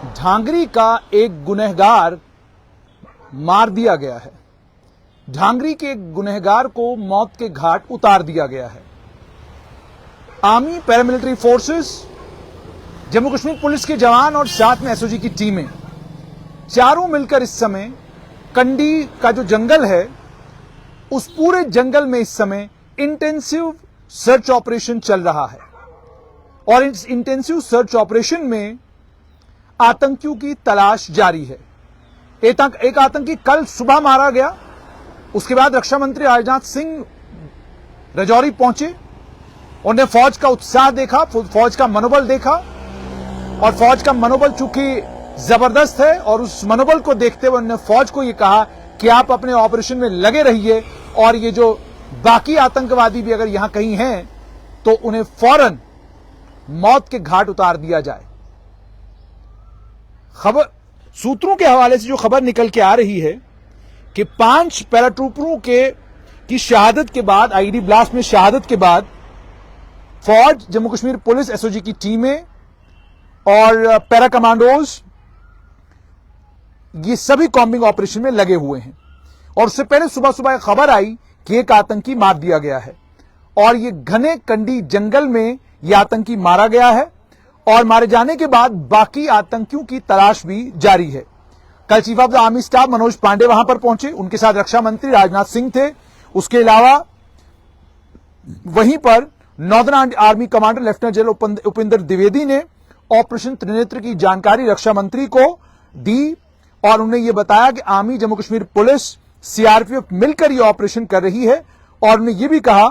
ढांगरी का एक गुनहगार मार दिया गया है। ढांगरी के एक गुनहगार को मौत के घाट उतार दिया गया है। Army, paramilitary forces, Jammu Kashmir police के जवान और साथ में एसओजी की टीमें चारों मिलकर इस समय कंडी का जो जंगल है उस पूरे जंगल में इस समय इंटेंसिव सर्च ऑपरेशन चल रहा है और इस इंटेंसिव सर्च ऑपरेशन में आतंकियों की तलाश जारी है। एक आतंकी कल सुबह मारा गया। उसके बाद रक्षा मंत्री राजनाथ सिंह राजौरी पहुंचे। उन्हें फौज का उत्साह देखा, फौज का मनोबल देखा और फौज का मनोबल चूंकि जबरदस्त है और उस मनोबल को देखते हुए उन्होंने फौज को यह कहा कि आप अपने ऑपरेशन में लगे रहिए और ये जो बाकी आतंकवादी भी अगर यहां कहीं हैं तो उन्हें फौरन मौत के घाट उतार दिया जाए। खबर सूत्रों के हवाले से जो खबर निकल के आ रही है कि 5 पैराट्रूपरों की शहादत के बाद, आईईडी ब्लास्ट में शहादत के बाद फौज, जम्मू कश्मीर पुलिस, एसओजी की टीमें और पैरा कमांडोज ये सभी कॉम्बिंग ऑपरेशन में लगे हुए हैं। और उससे पहले सुबह सुबह खबर आई कि एक आतंकी मार दिया गया है और ये घने कंडी जंगल में यह आतंकी मारा गया है और मारे जाने के बाद बाकी आतंकियों की तलाश भी जारी है। कल chief of the army staff Manoj Pande वहां पर पहुंचे। उनके साथ रक्षा मंत्री राजनाथ सिंह थे। उसके अलावा वहीं पर northern army commander lieutenant general Upinder Dwivedi ने ऑपरेशन त्रिनेत्र की जानकारी रक्षा मंत्री को दी और उन्हें यह बताया कि army, Jammu Kashmir police, CRPF मिलकर यह ऑपरेशन कर रही है और उन्हें यह भी कहा।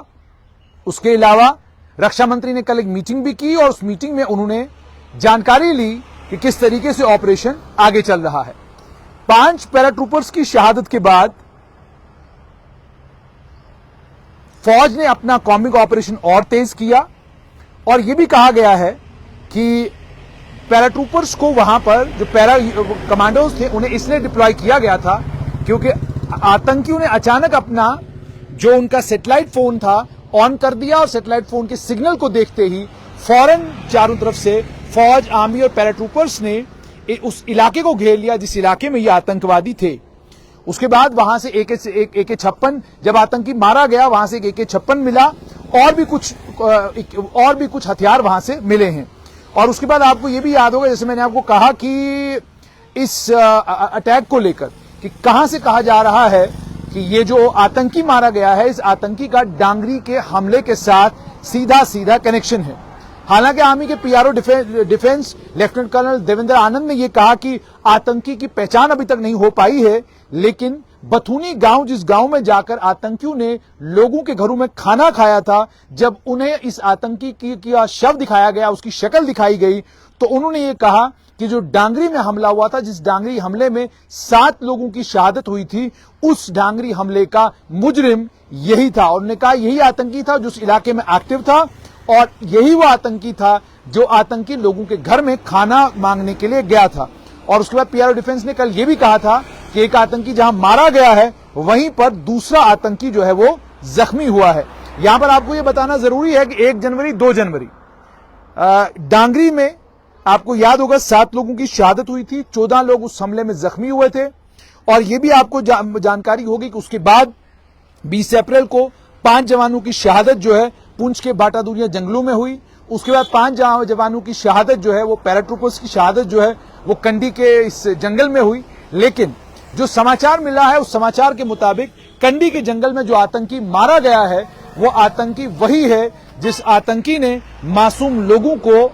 उसके अलावा रक्षा मंत्री ने कल एक मीटिंग भी की और उस मीटिंग में उन्होंने जानकारी ली कि किस तरीके से ऑपरेशन आगे चल रहा है। 5 पैराट्रूपर्स की शहादत के बाद फौज ने अपना कॉम्बिंग ऑपरेशन और तेज किया और यह भी कहा गया है कि पैराट्रूपर्स को वहां पर जो पैरा कमांडोज थे उन्हें इसलिए डिप्लॉय किया गया था क्योंकि आतंकियों ने अचानक अपना जो उनका सैटेलाइट फोन था ऑन कर दिया और सैटेलाइट फोन के सिग्नल को देखते ही फौरन चारों तरफ से फौज, आर्मी और पैराट्रूपर्स ने उस इलाके को घेर लिया जिस इलाके में ये आतंकवादी थे। उसके बाद वहां से AK-56 जब आतंकी मारा गया वहां से एक AK-56 मिला और भी कुछ हथियार वहां से मिले हैं। और उसके बाद आपको यह भी याद होगा, जैसे मैंने आपको कहा कि इस अटैक को लेकर कि कहां से कहा जा रहा है कि ये जो आतंकी मारा गया है इस आतंकी का डांगरी के हमले के साथ सीधा कनेक्शन है। हालांकि आर्मी के PRO defence lieutenant colonel Devendra Anand ने यह कहा कि आतंकी की पहचान अभी तक नहीं हो पाई है, लेकिन बथूनी गांव, जिस गांव में जाकर आतंकियों ने लोगों के घरों में खाना खाया था, जब उन्हें इस आतंकी की शव दिखाया गया, उसकी शक्ल दिखाई गई, तो उन्होंने ये कहा कि जो डांगरी में हमला हुआ था, जिस डांगरी हमले में 7 लोगों की शहादत हुई थी, उस डांगरी हमले का मुजरिम यही था। और उन्होंने कहा यही आतंकी था जो उस इलाके में एक्टिव था और यही वो आतंकी था जो आतंकी लोगों के घर में खाना मांगने के लिए गया था। और उसके बाद पीआरओ डिफेंस ने कल यह भी कहा था कि एक आतंकी जहां मारा गया है वहीं पर दूसरा आतंकी जो है वो जख्मी हुआ है। यहां पर आपको यह बताना जरूरी है कि 1 जनवरी 2 जनवरी डांगरी में आपको याद होगा 7 लोगों की शहादत हुई थी, 14 लोग उस हमले में जख्मी हुए थे। और यह भी आपको जानकारी होगी कि उसके बाद 20 अप्रैल को 5 जवानों की शहादत जो है पुंछ के बाटादूरिया जंगलों में हुई। उसके बाद 5 जवानों की शहादत जो है वो पैराट्रूपर्स की शहादत जो है वो कंडी के इस जंगल में हुई। लेकिन जो समाचार मिला है उस समाचार के मुताबिक कंडी के जंगल में जो आतंकी मारा गया है वो आतंकी वही है जिस आतंकी ने मासूम लोगों को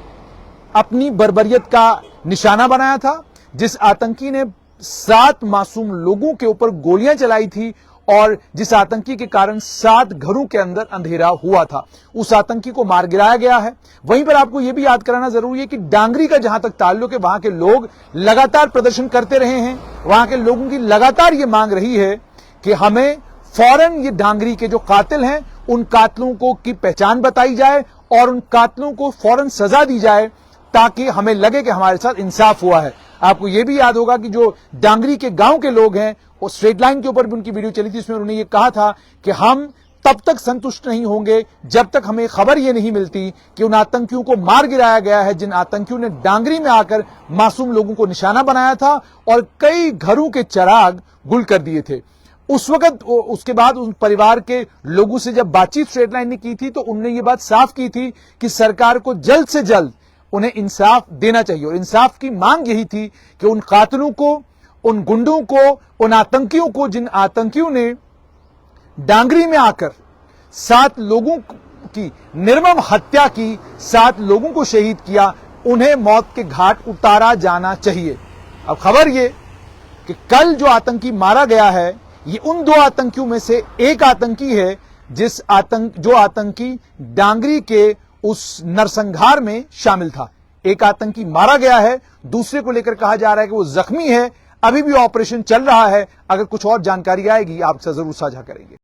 अपनी बर्बरियत का निशाना बनाया था, जिस आतंकी ने 7 मासूम लोगों के ऊपर गोलियां चलाई थी और जिस आतंकी के कारण 7 घरों के अंदर अंधेरा हुआ था, उस आतंकी को मार गिराया गया है। वहीं पर आपको यह भी याद कराना जरूरी है कि डांगरी का जहां तक ताल्लुक है वहां के लोग लगातार प्रदर्शन करते रहे हैं। वहां के लोगों की लगातार ये मांग रही है कि हमें फौरन ये डांगरी के जो कातिल हैं उन कातिलों की पहचान बताई जाए और उन कातिलों को फौरन सजा दी जाए ताकि हमें लगे कि हमारे साथ इंसाफ हुआ है। आपको यह भी याद होगा कि जो डांगरी के गांव के लोग हैं वो स्ट्रेट लाइन के ऊपर भी उनकी वीडियो चली थी, उसमें उन्होंने ये कहा था कि हम तब तक संतुष्ट नहीं होंगे जब तक हमें खबर यह नहीं मिलती कि उन आतंकियों को मार गिराया गया है जिन आतंकियों ने डांगरी में आकर मासूम लोगों को निशाना बनाया था और कई घरों के चिराग गुल कर दिए थे। उस वक्त उसके बाद उन परिवार के लोगों से जब बातचीत स्ट्रेट लाइन ने की थी तो उन्होंने ये बात साफ की थी कि सरकार को जल्द से जल्द उन्हें इंसाफ देना चाहिए और इंसाफ की मांग यही थी कि उन कातिलों को, उन गुंडों को, उन आतंकियों को, जिन आतंकियों ने डांगरी में आकर 7 लोगों की निर्मम हत्या की, 7 लोगों को शहीद किया, उन्हें मौत के घाट उतारा जाना चाहिए। अब खबर ये कि कल जो आतंकी मारा गया है ये उन 2 आतंकियों में से एक आतंकी है जो आतंकी डांगरी के उस नरसंहार में शामिल था। एक आतंकी मारा गया है, दूसरे को लेकर कहा जा रहा है कि वो जख्मी है। अभी भी ऑपरेशन चल रहा है। अगर कुछ और जानकारी आएगी आपसे जरूर साझा करेंगे।